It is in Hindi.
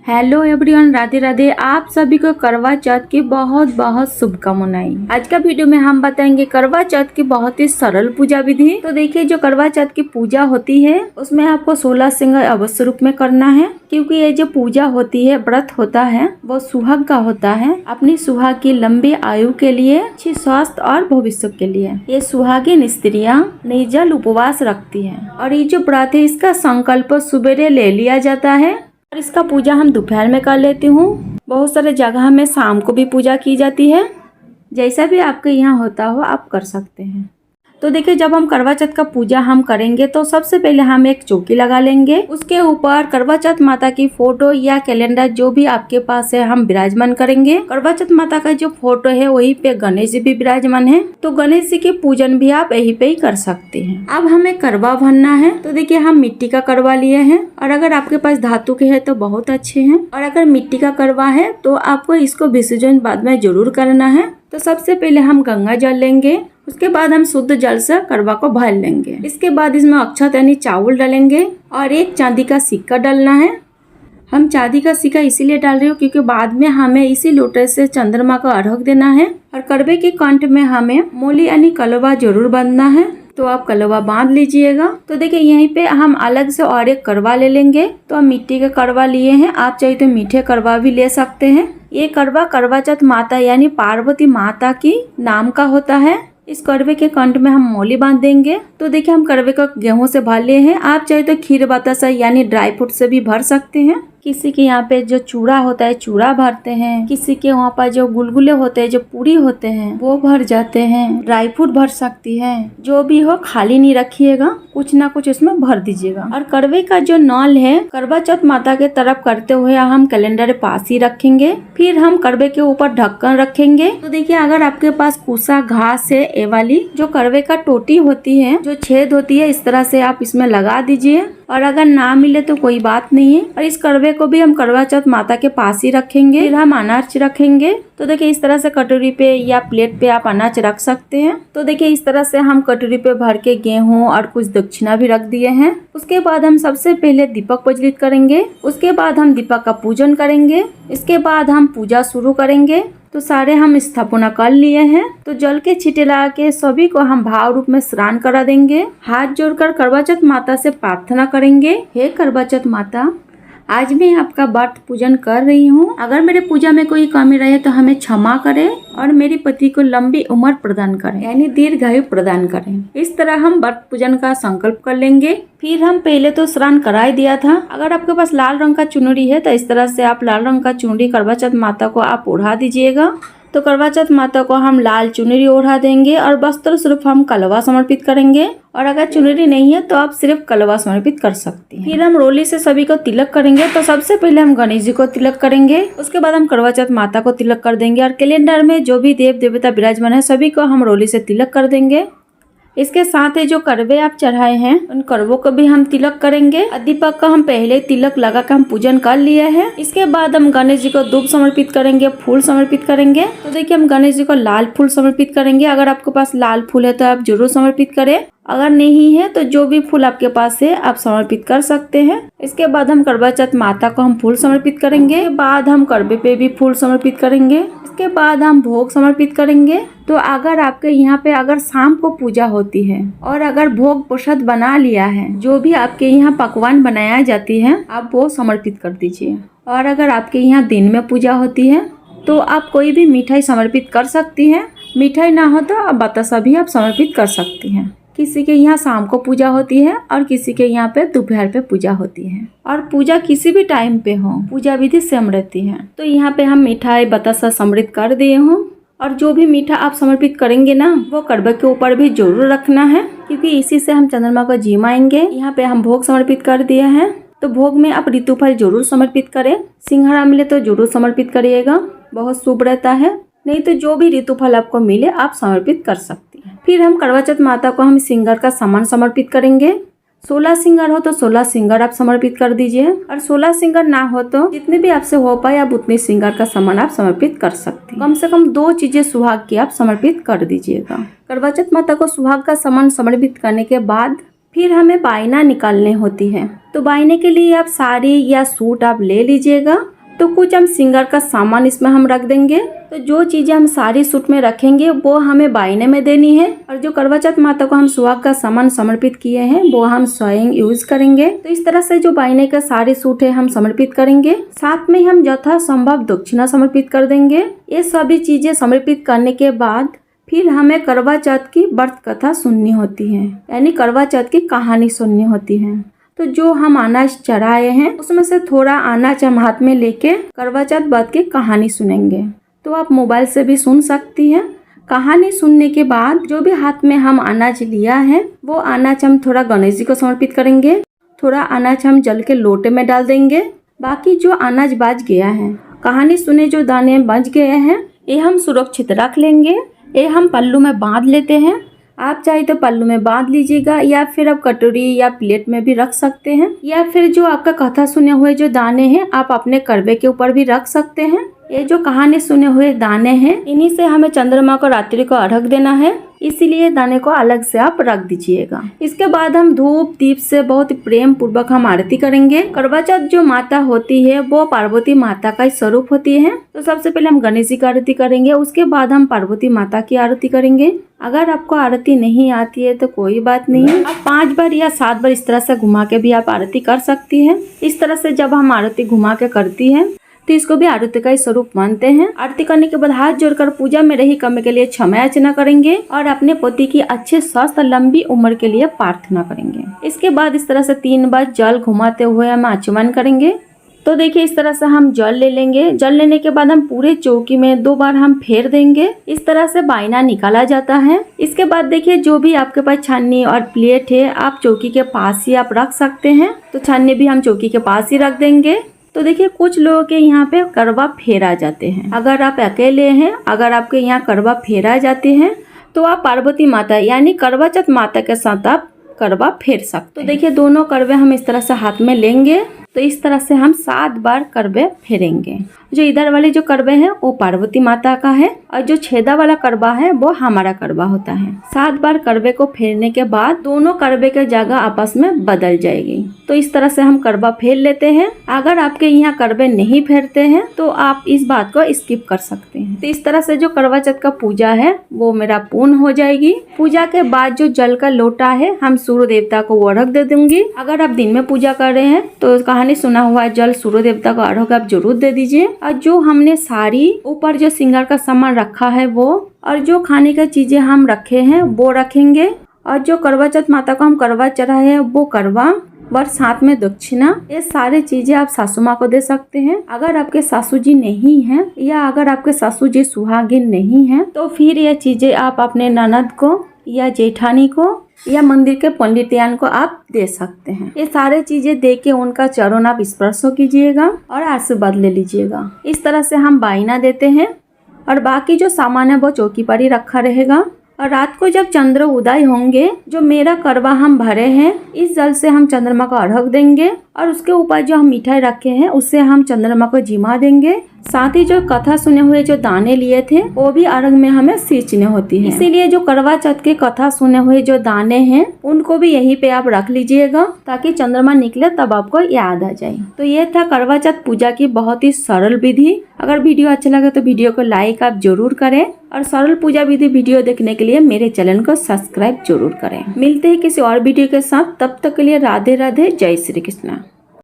Hello everyone, Radhe Radhe. आप सभी को करवा चौथ की बहुत बहुत शुभकामनाएं। आज का वीडियो में हम बताएंगे करवा चौथ की बहुत ही सरल पूजा विधि। तो देखिए, जो करवा चौथ की पूजा होती है उसमें आपको 16 श्रृंगार अवश्य रूप में करना है, क्योंकि ये जो पूजा होती है, व्रत होता है, वो सुहाग का होता है। अपनी सुहाग की लंबी आयु के लिए, अच्छी स्वास्थ्य और भविष्य के लिए ये सुहागिन स्त्रियां निर्जल उपवास रखती है। और ये जो व्रत है, इसका संकल्प सुबेरे ले लिया जाता है और इसका पूजा हम दोपहर में कर लेती हूँ। बहुत सारे जगह में शाम को भी पूजा की जाती है। जैसा भी आपके यहाँ होता हो आप कर सकते हैं। तो देखिए, जब हम करवा चौथ का पूजा हम करेंगे तो सबसे पहले हम एक चौकी लगा लेंगे। उसके ऊपर करवा चौथ माता की फोटो या कैलेंडर जो भी आपके पास है हम विराजमान करेंगे। करवा चौथ माता का जो फोटो है वहीं पे गणेश जी भी विराजमान है, तो गणेश जी के पूजन भी आप यहीं पे ही कर सकते हैं। अब हमें करवा भरना है। तो देखिए, हम मिट्टी का करवा लिए हैं, और अगर आपके पास धातु के है तो बहुत अच्छे हैं, और अगर मिट्टी का करवा है तो आपको इसको विसर्जन बाद में जरूर करना है। तो सबसे पहले हम गंगा जल लेंगे, उसके बाद हम शुद्ध जल से करवा को भर लेंगे। इसके बाद इसमें अक्षत यानी चावल डालेंगे और एक चांदी का सिक्का डालना है। हम चांदी का सिक्का इसीलिए डाल रहे हो क्योंकि बाद में हमें इसी लोटे से चंद्रमा को अर्घ देना है, और करवे के कंठ में हमें मोली यानी कलवा जरूर बांधना है। तो आप कलवा बांध लीजिएगा। तो देखिए, यहीं पे हम अलग से और एक करवा ले लेंगे। तो हम मिट्टी के करवा लिए हैं, आप चाहिए तो मीठे करवा भी ले सकते हैं। ये करवा करवा चौथ माता यानी पार्वती माता की नाम का होता है। इस करवे के कंठ में हम मोली बांध देंगे। तो देखिए, हम करवे को गेहूं से भर लिए हैं। आप चाहे तो खीर बतासा यानी ड्राई फ्रूट से भी भर सकते हैं। किसी के यहाँ पे जो चूड़ा होता है चूड़ा भरते हैं, किसी के वहाँ पर जो गुलगुले होते हैं, जो पूरी होते हैं वो भर जाते हैं, ड्राई फ्रूट भर सकती है। जो भी हो, खाली नहीं रखिएगा, कुछ ना कुछ इसमें भर दीजिएगा। और करवे का जो नॉल है करवा चौथ माता के तरफ करते हुए हम कैलेंडर पास ही रखेंगे। फिर हम करवे के ऊपर ढक्कन रखेंगे। तो देखिए, अगर आपके पास कुसा घास है, ये वाली जो करवे का टोटी होती है, जो छेद होती है, इस तरह से आप इसमें लगा दीजिए। और अगर ना मिले तो कोई बात नहीं है। और इस करवे को भी हम करवा चौथ माता के पास ही रखेंगे। फिर हम अनाज रखेंगे। तो देखिए, इस तरह से कटोरी पे या प्लेट पे आप अनाज रख सकते हैं। तो देखिए, इस तरह से हम कटोरी पे भर के गेहूं और कुछ दक्षिणा भी रख दिए हैं। उसके बाद हम सबसे पहले दीपक प्रज्वलित करेंगे। उसके बाद हम दीपक का पूजन करेंगे। इसके बाद हम पूजा शुरू करेंगे। तो सारे हम स्थापना कर लिए हैं। तो जल के छींटे लगा के सभी को हम भाव रूप में स्नान करा देंगे। हाथ जोड़कर करवा चौथ माता से प्रार्थना करेंगे, हे करवा चौथ माता, आज मैं आपका व्रत पूजन कर रही हूँ। अगर मेरे पूजा में कोई कमी रहे तो हमें क्षमा करें और मेरे पति को लंबी उम्र प्रदान करें, यानी दीर्घायु प्रदान करें। इस तरह हम व्रत पूजन का संकल्प कर लेंगे। फिर हम पहले तो स्नान करा दिया था। अगर आपके पास लाल रंग का चुनरी है तो इस तरह से आप लाल रंग का चुनरी करवा चौथ माता को आप ओढ़ा दीजिएगा। तो करवा चौथ माता को हम लाल चुनरी ओढ़ा देंगे और वस्त्र स्वरूप हम कलवा समर्पित करेंगे। और अगर चुनरी नहीं है तो आप सिर्फ कलवा समर्पित कर सकते हैं। फिर हम रोली से सभी को तिलक करेंगे। तो सबसे पहले हम गणेश जी को तिलक करेंगे, उसके बाद हम करवा चौथ माता को तिलक कर देंगे। और कैलेंडर में जो भी देव देवता विराजमान है सभी को हम रोली से तिलक कर देंगे। इसके साथ ही जो करवे आप चढ़ाए हैं उन करवों को भी हम तिलक करेंगे। दीपक का हम पहले तिलक लगा कर हम पूजन कर लिए हैं। इसके बाद हम गणेश जी को धूप समर्पित करेंगे, फूल समर्पित करेंगे। तो देखिए, हम गणेश जी को लाल फूल समर्पित करेंगे। अगर आपके पास लाल फूल है तो आप जरूर समर्पित करें, अगर नहीं है तो जो भी फूल आपके पास है आप समर्पित कर सकते हैं। इसके बाद हम करवा चौथ माता को हम फूल समर्पित करेंगे। इसके बाद हम करवे पे भी फूल समर्पित करेंगे। इसके बाद हम भोग समर्पित करेंगे। तो अगर आपके यहाँ पे अगर शाम को पूजा होती है और अगर भोग प्रसाद बना लिया है, जो भी आपके यहाँ पकवान बनाया जाती है आप वो समर्पित कर दीजिए। और अगर आपके यहाँ दिन में पूजा होती है तो आप कोई भी मिठाई समर्पित कर सकती हैं। मिठाई ना हो तो आप बतासा भी आप समर्पित कर सकती हैं। किसी के यहाँ शाम को पूजा होती है और किसी के यहाँ पे दोपहर पे पूजा होती है। और पूजा किसी भी टाइम पे हो, पूजा विधि सेम रहती है। तो यहाँ पे हम मिठाई बतासा समर्पित कर दिए हूँ। और जो भी मीठा आप समर्पित करेंगे ना, वो करवे के ऊपर भी जरूर रखना है, क्योंकि इसी से हम चंद्रमा को जिमाएंगे। यहाँ पे हम भोग समर्पित कर दिए हैं। तो भोग में आप ऋतुफल जरूर समर्पित करें। सिंघाड़ा मिले तो जरूर समर्पित करिएगा, बहुत शुभ रहता है। नहीं तो जो भी ऋतुफल आपको मिले आप समर्पित कर सकते हैं। फिर हम करवा चौथ माता को हम श्रृंगार का सामान समर्पित करेंगे। 16 श्रृंगार हो तो 16 श्रृंगार आप समर्पित कर दीजिए। और 16 श्रृंगार ना हो तो जितने भी आपसे हो पाए आप उतने श्रृंगार का सामान आप समर्पित कर सकते हैं। कम से कम 2 चीजें सुहाग की आप समर्पित कर दीजिएगा। करवा चौथ माता को सुहाग का सामान समर्पित करने के बाद फिर हमें बायना निकालने होती है। तो बायने के लिए आप साड़ी या सूट आप ले लीजिएगा। तो कुछ हम श्रृंगार का सामान इसमें हम रख देंगे। तो जो चीजें हम साड़ी सूट में रखेंगे वो हमें बायने में देनी है, और जो करवा चौथ माता को हम सुहाग का सामान समर्पित किए हैं वो हम स्वयं यूज करेंगे। तो इस तरह से जो बायने का साड़ी सूट है हम समर्पित करेंगे। साथ में हम यथा संभव दक्षिणा समर्पित कर देंगे। ये सभी चीजें समर्पित करने के बाद फिर हमें करवा चौथ की व्रत कथा सुननी होती है, यानी करवा चौथ की कहानी सुननी होती है। तो जो हम अनाज चढ़ाए हैं उसमें से थोड़ा अनाज हम हाथ में लेके करवा चौथ व्रत की कहानी सुनेंगे। तो आप मोबाइल से भी सुन सकती हैं। कहानी सुनने के बाद जो भी हाथ में हम अनाज लिया है वो अनाज हम थोड़ा गणेश जी को समर्पित करेंगे। थोड़ा अनाज हम जल के लोटे में डाल देंगे। बाकी जो अनाज बच गया है, कहानी सुने जो दाने बच गए हैं, ये हम सुरक्षित रख लेंगे। ये हम पल्लू में बांध लेते हैं। आप चाहे तो पल्लू में बांध लीजिएगा, या फिर आप कटोरी या प्लेट में भी रख सकते हैं, या फिर जो आपका कथा सुने हुए जो दाने हैं आप अपने करवे के ऊपर भी रख सकते हैं। ये जो कहानी सुने हुए दाने हैं इन्हीं से हमें चंद्रमा को रात्रि को अर्घ देना है, इसीलिए दाने को अलग से आप रख दीजिएगा। इसके बाद हम धूप दीप से बहुत प्रेम पूर्वक हम आरती करेंगे। करवा चौथ जो माता होती है वो पार्वती माता का स्वरूप होती है। तो सबसे पहले हम गणेश जी की आरती करेंगे, उसके बाद हम पार्वती माता की आरती करेंगे। अगर आपको आरती नहीं आती है तो कोई बात नहीं, आप 5 बार या 7 बार इस तरह से घुमा के भी आप आरती कर सकती है। इस तरह से जब हम आरती घुमा के करती है तो इसको भी आरती का ही स्वरूप मानते हैं। आरती करने के बाद हाथ जोड़कर पूजा में रही कमी के लिए क्षमा याचना करेंगे और अपने पति की अच्छे स्वास्थ्य लंबी उम्र के लिए प्रार्थना करेंगे। इसके बाद इस तरह से 3 बार जल घुमाते हुए हम आचमन करेंगे। तो देखिए इस तरह से हम जल ले लेंगे। जल लेने के बाद हम पूरे चौकी में 2 बार हम फेर देंगे। इस तरह से बायना निकाला जाता है। इसके बाद देखिए जो भी आपके पास छन्नी और प्लेट है आप चौकी के पास ही आप रख सकते हैं। तो छन्नी भी हम चौकी के पास ही रख देंगे। तो देखिए कुछ लोगों के यहाँ पे करवा फेरा जाते हैं। अगर आप अकेले हैं, अगर आपके यहाँ करवा फेरा जाते हैं तो आप पार्वती माता यानी करवा चौथ माता के साथ आप करवा फेर सकते हैं। तो देखिए दोनों करवे हम इस तरह से हाथ में लेंगे। तो इस तरह से हम 7 बार करवे फेरेंगे। जो इधर वाले जो करवे हैं वो पार्वती माता का है, और जो छेदा वाला करवा है वो हमारा करवा होता है। 7 बार करवे को फेरने के बाद दोनों करवे के जगह आपस में बदल जाएगी। तो इस तरह से हम करवा फेर लेते हैं। अगर आपके यहाँ करवे नहीं फेरते हैं तो आप इस बात को स्किप कर सकते हैं। तो इस तरह से जो करवा चौथ का पूजा है वो मेरा पूर्ण हो जाएगी। पूजा के बाद जो जल का लोटा है हम सूर्य देवता को वो अर्घ दे दूंगी। अगर आप दिन में पूजा कर रहे हैं तो कहानी सुना हुआ जल सूर्य देवता को अर्घ आप जरूर दे दीजिए। और जो हमने साड़ी ऊपर जो श्रृंगार का सामान रखा है वो, और जो खाने का चीजें हम रखे हैं वो रखेंगे। और जो करवा चौथ माता को हम करवा चढ़ाए हैं वो करवा और साथ में दक्षिणा, ये सारी चीजें आप सासू माँ को दे सकते हैं। अगर आपके सासू जी नहीं हैं या अगर आपके सासू जी सुहागिन नहीं हैं तो फिर ये चीजें आप अपने ननद को या जेठानी को या मंदिर के पंडितयान को आप दे सकते हैं। ये सारे चीजें दे के उनका चरण आप स्पर्श कीजिएगा और आशीर्वाद ले लीजिएगा। इस तरह से हम बायना देते हैं, और बाकी जो सामान है वो चौकी पर ही रखा रहेगा। और रात को जब चंद्र उदय होंगे, जो मेरा करवा हम भरे हैं इस जल से हम चंद्रमा को अर्घ देंगे, और उसके ऊपर जो हम मिठाई रखे हैं उससे हम चंद्रमा को जिमा देंगे। साथ ही जो कथा सुने हुए जो दाने लिए थे वो भी अर्घ में हमें सींचने होती है। इसीलिए जो करवा चौथ के कथा सुने हुए जो दाने हैं उनको भी यहीं पे आप रख लीजिएगा, ताकि चंद्रमा निकले तब आपको याद आ जाए। तो ये था करवा चौथ पूजा की बहुत ही सरल विधि। अगर वीडियो अच्छा लगे तो वीडियो को लाइक आप जरूर करें, और सरल पूजा विधि वीडियो देखने के लिए मेरे चैनल को सब्सक्राइब जरूर करें। मिलते हैं किसी और वीडियो के साथ, तब तक के लिए राधे राधे, जय श्री कृष्ण।